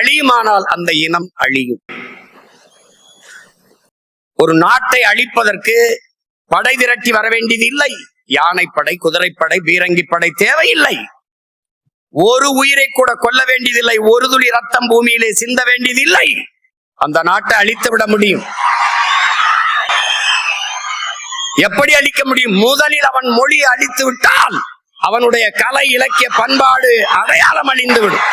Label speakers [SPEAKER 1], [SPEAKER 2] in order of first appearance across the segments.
[SPEAKER 1] அழியுமானால் அந்த இனம் அழியும். ஒரு நாட்டை அழிப்பதற்கு படை திரட்டி வர வேண்டியது இல்லை. யானைப்படை, குதிரைப்படை, பீரங்கி படை தேவையில்லை. ஒரு உயிரை கூட கொல்ல வேண்டியதில்லை. ஒரு துளி ரத்தம் பூமியிலே சிந்த வேண்டியதில்லை. அந்த நாட்டை அழித்து விட முடியும். எப்படி அழிக்க முடியும்? முதலில் அவன் மொழியை அழித்து விட்டால் அவனுடைய கலை, இலக்கிய, பண்பாடு, அடையாளம் அழிந்துவிடும்.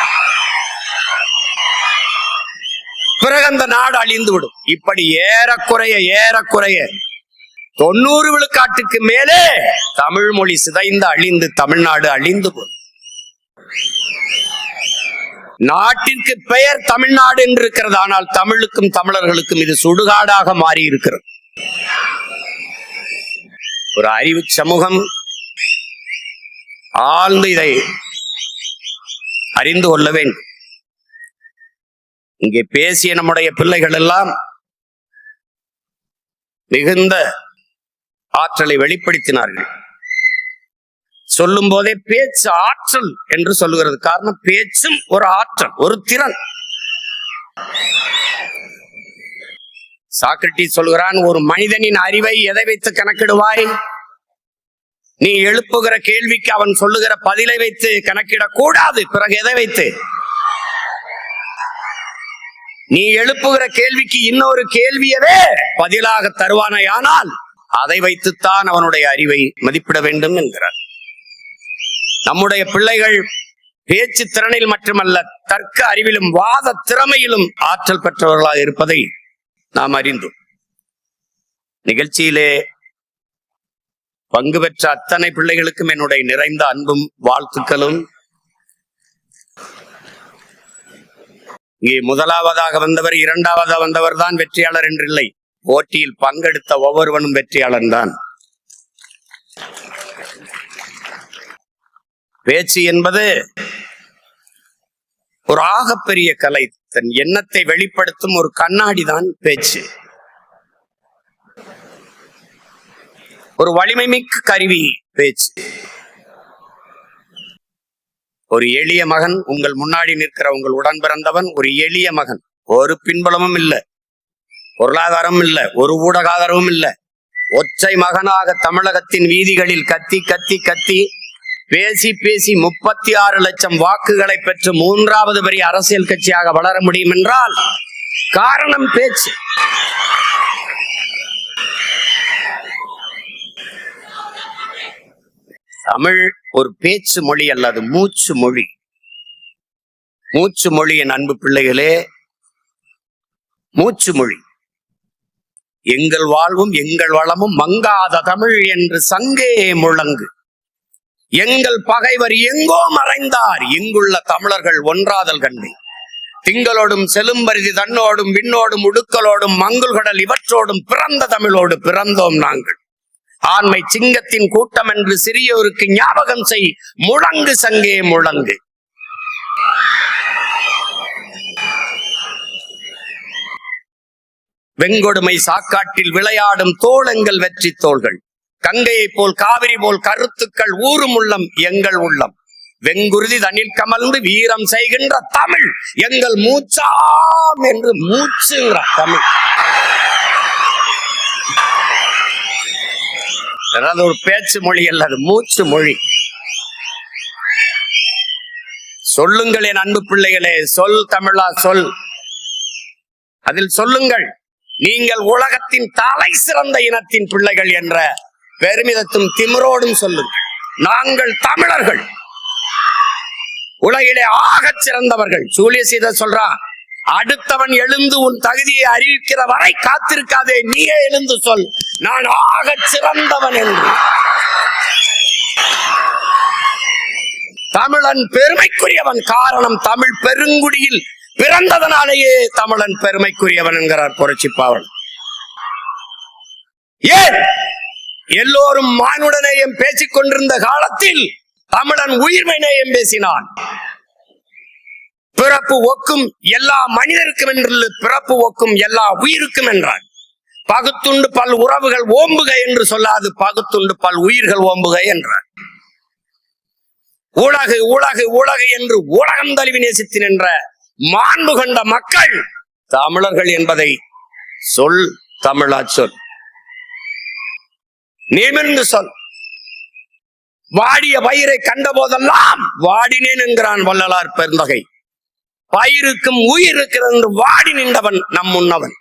[SPEAKER 1] பிறகு அந்த நாடு அழிந்துவிடும். இப்படி ஏறக்குறைய 90 விழுக்காட்டுக்கு மேலே தமிழ் மொழி சிதைந்து அழிந்து தமிழ்நாடு அழிந்து போகும். நாட்டிற்கு பெயர் தமிழ்நாடு என்று இருக்கிறது. ஆனால் தமிழுக்கும் தமிழர்களுக்கும் இது சுடுகாடாக மாறி இருக்கிறது. ஒரு அறிவு சமூகம் ஆழ்ந்து இதை அறிந்து கொள்ள வேண்டும். இங்கே பேசிய நம்முடைய பிள்ளைகள் எல்லாம் மிகுந்த ஆற்றலை வெளிப்படுத்தினார்கள். சொல்லும் போதே பேச்சு ஆற்றல் என்று சொல்லுகிறது. காரணம், பேச்சும் ஒரு ஆற்றல், ஒரு திறன். சாக்ரட்டிஸ் சொல்கிறான், ஒரு மனிதனின் அறிவை எதை வைத்து கணக்கிடுவாய்? நீ எழுப்புகிற கேள்விக்கு அவன் சொல்லுகிற பதிலை வைத்து கணக்கிடக்கூடாது. பிறகு எதை வைத்து? நீ எழுப்புகிற கேள்விக்கு இன்னொரு கேள்வியவே பதிலாக தருவானையானால் அதை வைத்துத்தான் அவனுடைய அறிவை மதிப்பிட வேண்டும் என்கிறார். நம்முடைய பிள்ளைகள் பேச்சு திறனில் மட்டுமல்ல, தர்க்க அறிவிலும் வாத திறமையிலும் ஆற்றல் பெற்றவர்களாக இருப்பதை நாம் அறிந்தோம். நிகழ்ச்சியிலே பங்கு பெற்ற அத்தனை பிள்ளைகளுக்கும் என்னுடைய நிறைந்த அன்பும் வாழ்த்துக்களும். இங்கே முதலாவதாக வந்தவர், இரண்டாவதாக வந்தவர் தான் வெற்றியாளர் என்றில்லை. போட்டியில் பங்கெடுத்த ஒவ்வொருவனும் வெற்றியாளன் தான். பேச்சு என்பது ஒரு ஆகப்பெரிய கலை. தன் எண்ணத்தை வெளிப்படுத்தும் ஒரு கண்ணாடி தான் பேச்சு. ஒரு வலிமை மிக்க கருவி பேச்சு. ஒரு எளிய மகன், உங்கள் முன்னாடி நிற்கிற உங்கள் உடன் பிறந்தவன் ஒரு எளிய மகன். ஒரு பின்புலமும் இல்லை, பொருளாதாரமும் இல்லை, ஒரு ஊடக ஆதரவும் இல்லை. ஒற்றை மகனாக தமிழகத்தின் வீதிகளில் கத்தி கத்தி கத்தி பேசி பேசி 36 லட்சம் வாக்குகளை பெற்று 3வது பெரிய அரசியல் கட்சியாக வளர முடியும் என்றால் காரணம் பேச்சு. தமிழ் ஒரு பேச்சு மொழி அல்லது மூச்சு மொழி. மூச்சு மொழி, என் அன்பு பிள்ளைகளே, மூச்சு மொழி. எங்கள் வாழ்வும் எங்கள் வளமும் மங்காத தமிழ் என்று சங்கே முழங்கு. எங்கள் பகைவர் எங்கோ மறைந்தார், எங்குள்ள தமிழர்கள் ஒன்றாதல் கண்டு. திங்களோடும் செலும்பரிதி தன்னோடும் விண்ணோடும் உடுக்கலோடும் மங்குள்கடல் இவற்றோடும் பிறந்த தமிழோடு பிறந்தோம் நாங்கள். ஆண்மை சிங்கத்தின் கூட்டம் என்று சிறியோருக்கு ஞாபகம் செய், முழங்கு சங்கே முழங்கு. வெங்கொடுமை சாக்காட்டில் விளையாடும் தோளெங்கள் வெற்றி தோள்கள். கங்கையை போல் காவிரி போல் கருத்துக்கள் ஊரும் உள்ளம் எங்கள் உள்ளம். வெங்குருதி தனில் கமர்ந்து வீரம் செய்கின்ற தமிழ் எங்கள் மூச்சாம் என்று மூச்சுங்கிற தமிழ். அதாவது ஒரு பேச்சு மொழி அல்ல, அது மூச்சு மொழி. சொல்லுங்கள் என் அன்பு பிள்ளைகளே, சொல் தமிழா சொல். அதில் சொல்லுங்கள், நீங்கள் உலகத்தின் தலை சிறந்த இனத்தின் பிள்ளைகள் என்ற பெருமிதத்தும் திமிரோடும் சொல்லுங்கள். நாங்கள் தமிழர்கள், உலகிலே ஆகச் சிறந்தவர்கள். சூழியசீதர் சொல்றான், அடுத்தவன் எழுந்து உன் தகுதியை அறிவிக்கிற வரை காத்திருக்காதே, நீயே எழுந்து சொல் நான் ஆகச் சிறந்தவன் என்று. தமிழன் பெருமைக்குரியவன். காரணம், தமிழ் பெருங்குடியில் பிறந்ததனாலேயே தமிழன் பெருமைக்குரியவன் என்கிறார் புரட்சிப்பாவன். ஏன் எல்லோரும் மானுட நேயம் பேசிக் கொண்டிருந்த காலத்தில் தமிழன் உயிர்மை நேயம் பேசினான். பிறப்பு ஒக்கும் எல்லா மனிதருக்கும் என்று பிறப்பு ஒக்கும் எல்லா உயிருக்கும் என்றான். பகுத்துண்டு பல் உறவுகள் ஓம்புக என்று சொல்லாது, பகுத்துண்டு பல் உயிர்கள் ஓம்புக என்றான். உலகு உலகு உலகு என்று உலகம் தழுவி நேசித்து நின்ற மாண்பு கொண்ட மக்கள் தமிழர்கள் என்பதை சொல். தமிழா சொல், நிமிர்ந்து சொல். வாடிய பயிரை கண்ட போதெல்லாம் வாடினேன் என்கிறான் வள்ளலார் பெருந்தகை. பயிருக்கும் உயிர் இருக்கிறது என்று வாடி நின்றவன் நம் முன்னவன்.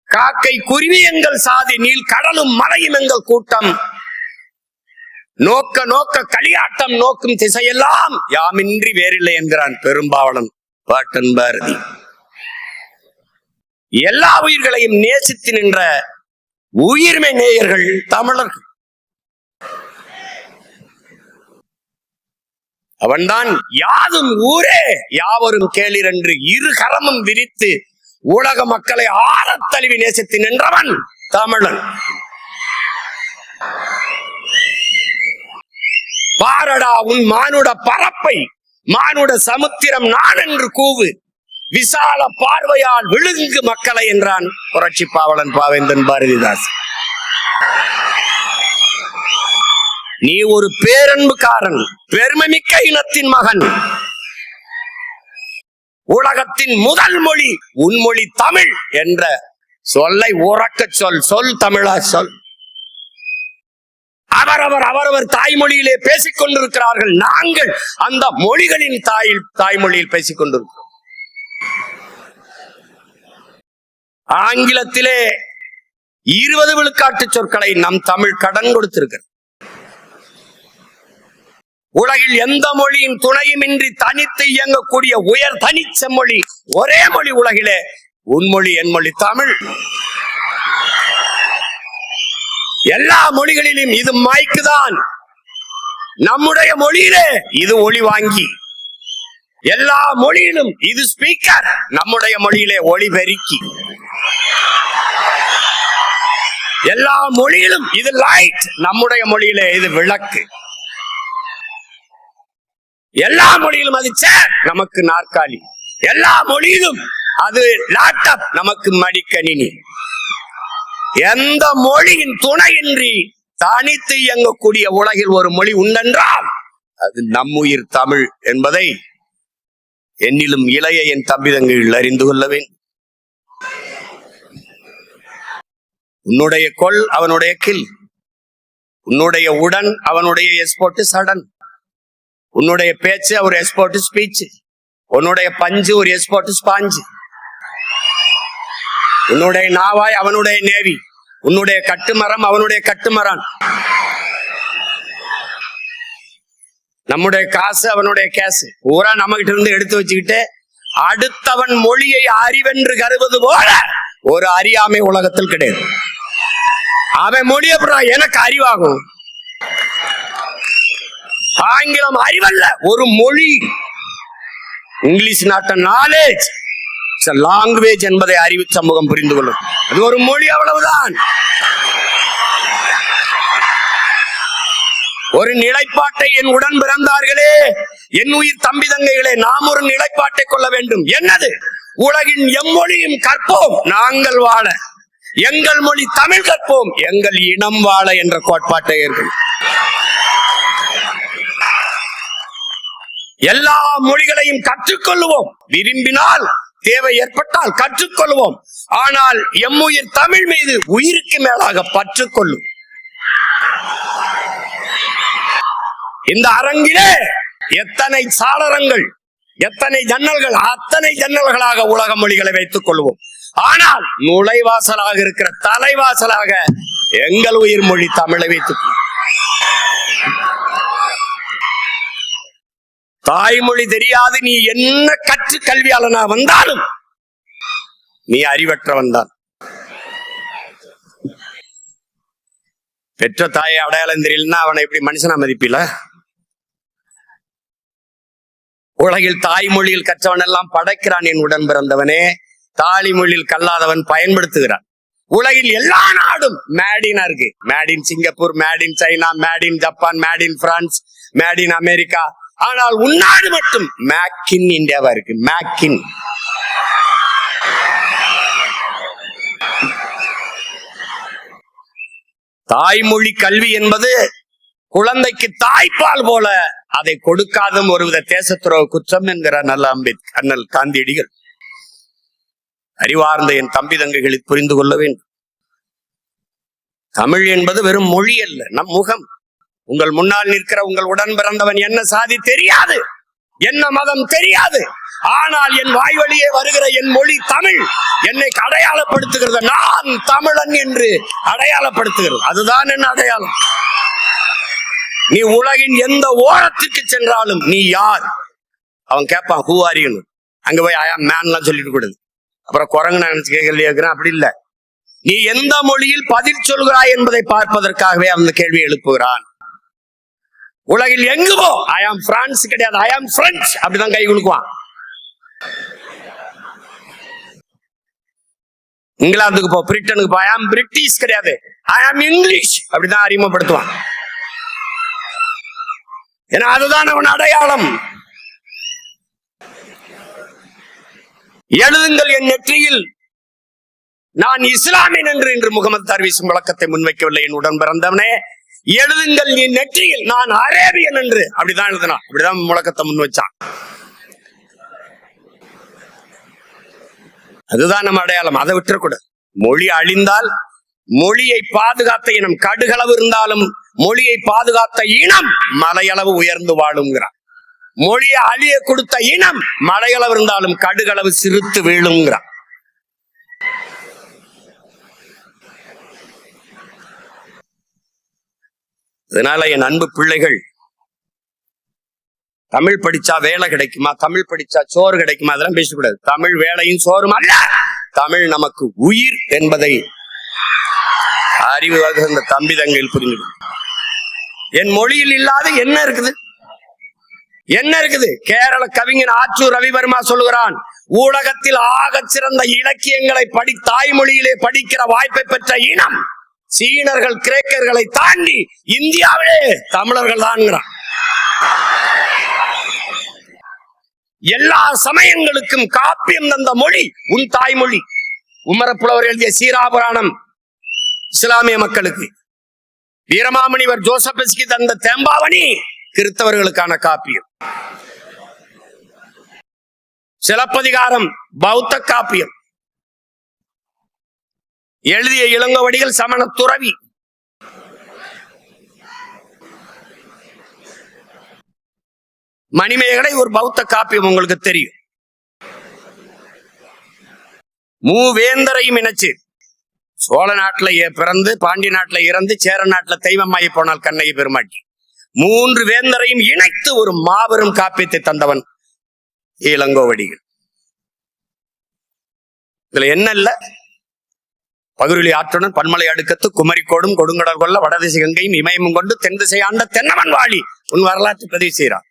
[SPEAKER 1] காக்கை குருவி எங்கள் சாதி, நீல் கடலும் மலையும் எங்கள் கூட்டம். நோக்க நோக்க களியாட்டம் நோக்கும் திசையெல்லாம் யாமின்றி வேறில்லை என்கிறான் பெரும்பாவளன் பாட்டன் பாரதி. எல்லா உயிர்களையும் நேசித்து நின்ற உயிர்மை நேயர்கள் தமிழர்கள். அவன்தான் யாதும் ஊரே யாவரும் கேளிர் என்று இரு கரமும் விரித்து உலக மக்களை ஆறத் தழுவி நேசித்து நின்றவன் தமிழன். பாரடா உன் மானுட பரப்பை, மானுட சமுத்திரம் நான் என்று கூவு, விசால பார்வையால் விழுங்கு மக்களை என்றான் புரட்சி பாவலன் பாவேந்தன் பாரதிதாஸ். நீ ஒரு பேரன்புக்காரன், பெருமைமிக்க இனத்தின் மகன். உலகத்தின் முதல் மொழி உன் மொழி தமிழ் என்ற சொல்லை உறக்க சொல். சொல் தமிழா சொல். அவரவர் தாய்மொழியிலே பேசிக் கொண்டிருக்கிறார்கள். நாங்கள் அந்த மொழிகளின் தாய்மொழியில் பேசிக் கொண்டிருக்கிறோம். ஆங்கிலத்திலே 20 விழுக்காட்டு சொற்களை நம் தமிழ் கடன் கொடுத்திருக்கிறது. உலகில் எந்த மொழியின் துணையுமின்றி தனித்து இயங்கக்கூடிய உயர் தனிச்ச மொழி ஒரே மொழி உலகிலே உன்மொழி என் மொழி தமிழ். எல்லா மொழிகளிலும் இது மைக்குதான், நம்முடைய மொழியிலே இது ஒளி வாங்கி. எல்லா மொழியிலும் இது ஸ்பீக்கர், நம்முடைய மொழியிலே ஒளி பெருக்கி. எல்லா மொழியிலும் இது லைட், நம்முடைய மொழியிலே இது விளக்கு. எல்லா மொழியிலும் அது சேர், நமக்கு நாற்காலி. எல்லா மொழியிலும் அது லேப்டாப், நமக்கு மடிக்கணினி. எந்த மொழியின் துணையின்றி தனித்து இயங்கக்கூடிய உலகில் ஒரு மொழி உண்டென்றால் அது நம்முயிர் தமிழ் என்பதை என்னிலும் இளைய என் தம்பிதங்கள் அறிந்து கொள்ள வேண்டும். உன்னுடைய கொல் அவனுடைய கில், உன்னுடைய உடன் அவனுடைய எஸ்போர்ட் சடன், உன்னுடைய பேச்சு ஒரு எஸ்போர்ட் ஸ்பீச், உன்னுடைய பஞ்சு ஒரு எஸ்போர்ட் ஸ்பாஞ்சு, உன்னுடைய நாவாய் அவனுடைய நேவி, உன்னுடைய கட்டுமரம் அவனுடைய கட்டுமரம், நம்முடைய காசு அவனுடைய கேசு. பூரா நம்மகிட்ட இருந்து எடுத்து வச்சுக்கிட்டு அடுத்தவன் மொழியை அறிவென்று கருவது போல ஒரு அறியாமை உலகத்தில் கிடையாது. அவன் மொழியை எனக்கு அறிவாகும். ஆங்கிலம் அறிவல்ல, ஒரு மொழி. இங்கிலீஷ் நாட் நாலேஜ், லாங்குவேஜ் என்பதை அறிவு சமூகம் புரிந்து கொள்ளும். அது ஒரு மொழி, அவ்வளவுதான். ஒரு நிலைப்பாட்டை என் உடன் பிறந்தார்களே, என் உயிர் தம்பி தங்கைகளே, நாம் ஒரு நிலைப்பாட்டை கொள்ள வேண்டும். என்னது? உலகின் எம்மொழியும் கற்போம் நாங்கள் வாழ, எங்கள் மொழி தமிழ் கற்போம் எங்கள் இனம் வாழ என்ற கோட்பாட்டை ஏற்கும். எல்லா மொழிகளையும் கற்றுக்கொள்வோம், விரும்பினால் தேவை ஏற்பட்டால் கற்றுக்கொள்வோம். ஆனால் எம்முயிர் தமிழ் மீது உயிருக்கு மேலாக பற்றுக்கொள்ளும். இந்த அரங்கிலே எத்தனை சாளரங்கள், எத்தனை ஜன்னல்கள், அத்தனை ஜன்னல்களாக உலக மொழிகளை வைத்துக் கொள்வோம். ஆனால் நுழைவாசலாக இருக்கிற தலைவாசலாக எங்கள் உயிர் மொழி தமிழை வைத்துக் தாய்மொழி தெரியாது நீ என்ன கற்று கல்வியாளனா வந்தாலும் நீ அறிவற்றவன் தான். பெற்ற தாயை அடையாளம் தெரியலன்னா அவனை எப்படி மனுஷனா மதிப்பில? உலகில் தாய்மொழியில் கற்றவன் எல்லாம் படைக்கிறான் என் உடன் பிறந்தவனே, தாய்மொழியில் கல்லாதவன் பயன்படுத்துகிறான். உலகில் எல்லா நாடும் மேடினா இருக்கு. Made in Singapore, made in China, made in Japan, made in France, made in America. ஆனால் உன்னாடு மட்டும் மேக் இன் இந்தியாவா இருக்கு. Make in. தாய்மொழி கல்வி என்பது குழந்தைக்கு தாய்ப்பால் போல அதை கொடுக்காதும் ஒருவித தேசத்துறவு குற்றம் என்கிறார் நல்ல அண்ணல் காந்தியடிகள். அறிவார்ந்த என் தம்பி தங்கைகளை புரிந்து கொள்ள வேண்டும். தமிழ் என்பது வெறும் மொழி அல்ல, நம் முகம். உங்கள் முன்னால் நிற்கிற உங்கள் உடன் பிறந்தவன் என்ன சாதி தெரியாது, என்ன மதம் தெரியாது. ஆனால் என் வாய் வழியே வருகிற என் மொழி தமிழ் என்னை அடையாளப்படுத்துகிறது. நான் தமிழன் என்று அடையாளப்படுத்துகிறது. அதுதான் என் அடையாளம். நீ உலகின் எந்த ஓரத்துக்கு சென்றாலும் நீ யார் அவன் கேட்பான், ஹூ ஆர் யூ. அங்க போய் ஐ ஆம் மேன் எல்லாம் சொல்லிட்டு கூடாது. அப்புறம் குரங்கு நான் நினைச்சு கேட்கிறேன், அப்படி இல்லை. நீ எந்த மொழியில் பதில் சொல்கிறாய் என்பதை பார்ப்பதற்காகவே அந்த கேள்வி எழுப்புகிறான். உலகில் எங்கு போ, ஐ ஆம் பிரான்ஸ் கிடையாது, ஐ ஆம் பிரெஞ்சு அப்படிதான் கை குலுக்குவான். இங்கிலாந்துக்கு போ, பிரிட்டனுக்கு போ, ஐ ஆம் பிரிட்டிஷ் கிடையாது, ஐ ஆம் இங்கிலீஷ் அப்படிதான் அறிமுகப்படுத்துவான். ஏன்னா அதுதான் அவன் அடையாளம். எழுதுங்கள் என் நெற்றியில் நான் இஸ்லாமியன் என்று இன்று முகமது தர்வீசும் விளக்கத்தை முன்வைக்கவில்லை. என் உடன் பிறந்தவனே, எழுதுங்கள் என் நெற்றியில் நான் அரேபியன் என்று. அப்படிதான் எழுதினான், அப்படிதான் முழக்கத்தை முன் வச்சான். அதுதான் நம்ம அடையாளம். அதை விட்டுறக்கூடாது. மொழி அழிந்தால் மொழியை பாதுகாத்த இனம் கடுகளவு இருந்தாலும் மொழியை பாதுகாத்த இனம் மலையளவு உயர்ந்து வாழுங்கிறான். மொழியை அழிய கொடுத்த இனம் மலையளவு இருந்தாலும் கடுகளவு சிறுத்து வீழுங்கிறான். அதனால என் அன்பு பிள்ளைகள், தமிழ் படிச்சா வேலை கிடைக்குமா, தமிழ் படிச்சா சோறு கிடைக்குமா, அதெல்லாம் பேசக்கூடாது. தமிழ் வேலையும் சோறும் அல்ல, தமிழ் நமக்கு உயிர் என்பதை அறிவு வகுந்த தம்பி தங்கையில் புரிந்து. என் மொழியில் இல்லாத என்ன இருக்குது, என்ன இருக்குது? கேரள கவிஞன் ஆச்சூர் ரவிவர்மா சொல்லுகிறான், ஊடகத்தில் ஆக சிறந்த இலக்கியங்களை தாய்மொழியிலே படிக்கிற வாய்ப்பை பெற்ற இனம் சீனர்கள் கிரேக்கர்களை தாண்டி இந்தியாவிலே தமிழர்கள் தான். எல்லா சமயங்களுக்கும் காப்பியம் தந்த மொழி உன் தாய்மொழி. உமரப்புலவர் எழுதிய சீராபுராணம் இஸ்லாமிய மக்களுக்கு, வீரமாமுனிவர் ஜோசப்ஸ்கி தந்த தேம்பாவணி கிறிஸ்தவர்களுக்கான காப்பியம், சிலப்பதிகாரம் பௌத்த காப்பியம், எழுதிய இளங்கோவடிகள் சமண துறவி. மணிமேகலை ஒரு பௌத்த காப்பியம், உங்களுக்கு தெரியும். மூவேந்தரையும் இணைச்சு, சோழ நாட்டுல பிறந்து பாண்டி நாட்டுல இறந்து சேர நாட்டுல தெய்வமாயி போனால் கண்ணகி பெருமாட்டி, 3 வேந்தரையும் இணைத்து ஒரு மாபெரும் காப்பியத்தை தந்தவன் இளங்கோவடிகள். இதுல என்ன இல்ல, பகுருளி ஆற்றுடன் பன்மலை அடுக்கத்து குமரிக்கோடும் கொடுங்கடல் கொள்ள வடதிசை கங்கையும் இமயமும் கொண்டு தென் திசை ஆண்ட தென்னவன் வாழி உன் வரலாற்று பதிவு செய்கிறான்.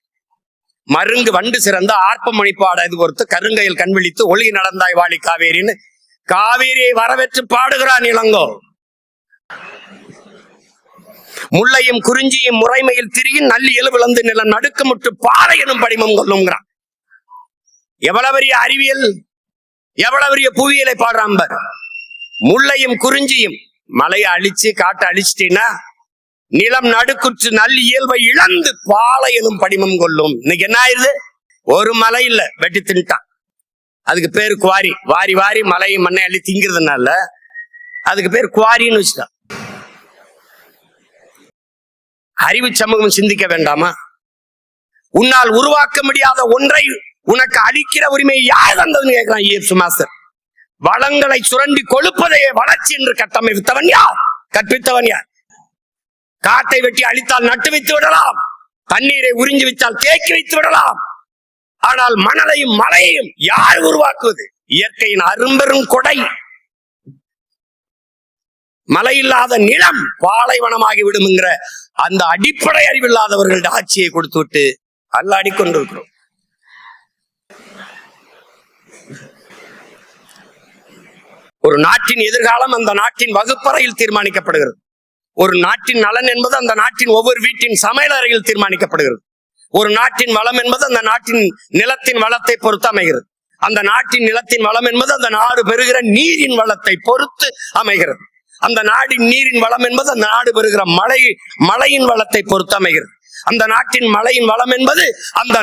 [SPEAKER 1] மருங்கு வண்டு சிறந்த ஆர்ப்ப மணிப்பாட இது பொறுத்து கருங்கையில் கண்விழித்து ஒழுகி நடந்தாய் வாழி காவேரின்னு காவேரியை வரவேற்று பாடுகிறான் இளங்கோ. முல்லையும் குறிஞ்சியும் முறைமையில் திரியும் நல்லி எழுவிழந்து நில நடுக்கமுட்டு பாறை எனும் படிமம் கொள்ளுங்கிறான். எவ்வளவு பெரிய அறிவியல், எவ்வளவு பெரிய புவியியலை பாடுறான். முல்லையும் குறிஞ்சியும் மலையை அழிச்சு காட்டை அழிச்சிட்டீங்கன்னா நிலம் நடுக்குற்று நல்ல இயல்பை இழந்து பாலை எனும் படிமம் கொள்ளும். இன்னைக்கு என்ன ஆயிருது, ஒரு மலை இல்ல வெட்டி தின்ட்டான். அதுக்கு பேரு குவாரி. வாரி வாரி மலையும் மண்ணை அள்ளி திங்கிறதுனால அதுக்கு பேர் குவாரின்னு வச்சுட்டான். அறிவு சமூகம் சிந்திக்க வேண்டாமா? உன்னால் உருவாக்க முடியாத ஒன்றை உனக்கு அளிக்கிற உரிமை யார் தந்ததுன்னு கேட்கிறான் இயேசு மாஸ்டர். வளங்களை சுரண்டி கொழுப்பதையே வளர்ச்சி என்று கட்டமைத்தவன் யார், கற்பித்தவன் யார்? காட்டை வெட்டி அழித்தால் நட்டு வைத்து விடலாம், தண்ணீரை உறிஞ்சி வைத்தால் தேக்கி வைத்து விடலாம். ஆனால் மணலையும் மலையையும் யார் உருவாக்குவது? இயற்கையின் அரும்பெரும் கொடை. மழை இல்லாத நிலம் பாலைவனமாகி விடும்ங்கிற அந்த அடிப்படை அறிவில்லாதவர்களுடைய ஆட்சியை கொடுத்து விட்டு அல்லாடி கொண்டிருக்கிறோம். ஒரு நாட்டின் எதிர்காலம் அந்த நாட்டின் வகுப்பறையில் தீர்மானிக்கப்படுகிறது. ஒரு நாட்டின் நலன் என்பது அந்த நாட்டின் ஒவ்வொரு வீட்டின் சமையலறையில் தீர்மானிக்கப்படுகிறது. ஒரு நாட்டின் வளம் என்பது அந்த நாட்டின் நிலத்தின் வளத்தை பொறுத்து அமைகிறது. அந்த நாட்டின் நிலத்தின் வளம் என்பது அந்த நாடு பெறுகிற நீரின் வளத்தை பொறுத்து அமைகிறது. அந்த நாட்டின் நீரின் வளம் என்பது அந்த நாடு பெறுகிற மழையின் வளத்தை பொறுத்து அமைகிறது. அந்த நாட்டின் மழையின் வளம் என்பது அந்த